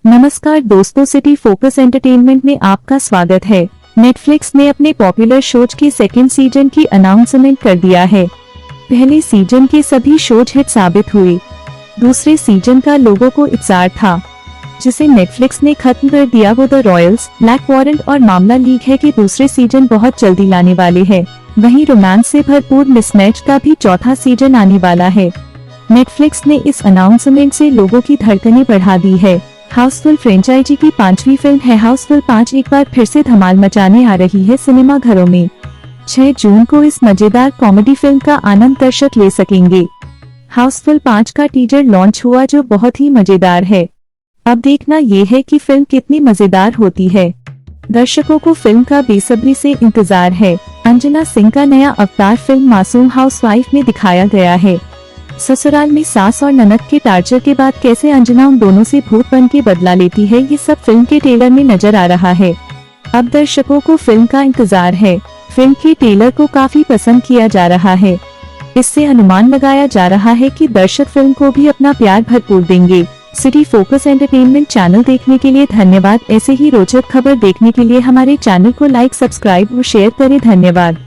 नमस्कार दोस्तों, city focus entertainment में आपका स्वागत है। नेटफ्लिक्स ने अपने पॉपुलर शोज की सेकेंड सीजन की अनाउंसमेंट कर दिया है। पहले सीजन के सभी शोज हिट साबित हुए। दूसरे सीजन का लोगों को इंतजार था, जिसे नेटफ्लिक्स ने खत्म कर दिया। वो द रॉयल्स, ब्लैक वारंट और मामला लीग है कि दूसरे सीजन बहुत जल्दी लाने वाले हैं। वहीं रोमांस से भरपूर मिसमैच का भी चौथा सीजन आने वाला है। नेटफ्लिक्स ने इस अनाउंसमेंट से लोगों की धड़कनें बढ़ा दी है। हाउसफुल फ्रेंचाइजी की 5वीं फिल्म है हाउसफुल 5 एक बार फिर से धमाल मचाने आ रही है सिनेमा घरों में। 6 जून को इस मजेदार कॉमेडी फिल्म का आनंद दर्शक ले सकेंगे। हाउसफुल 5 का टीजर लॉन्च हुआ, जो बहुत ही मजेदार है। अब देखना ये है कि फिल्म कितनी मजेदार होती है। दर्शकों को फिल्म का बेसब्री से इंतजार है। अंजना सिंह का नया अवतार फिल्म मासूम हाउसवाइफ में दिखाया गया है। ससुराल में सास और ननद के टार्चर के बाद कैसे अंजना उन दोनों से भूत बन के बदला लेती है, ये सब फिल्म के ट्रेलर में नजर आ रहा है। अब दर्शकों को फिल्म का इंतजार है। फिल्म के ट्रेलर को काफी पसंद किया जा रहा है। इससे अनुमान लगाया जा रहा है कि दर्शक फिल्म को भी अपना प्यार भरपूर देंगे। सिटी फोकस एंटरटेनमेंट चैनल देखने के लिए धन्यवाद। ऐसे ही रोचक खबर देखने के लिए हमारे चैनल को लाइक, सब्सक्राइब और शेयर करें। धन्यवाद।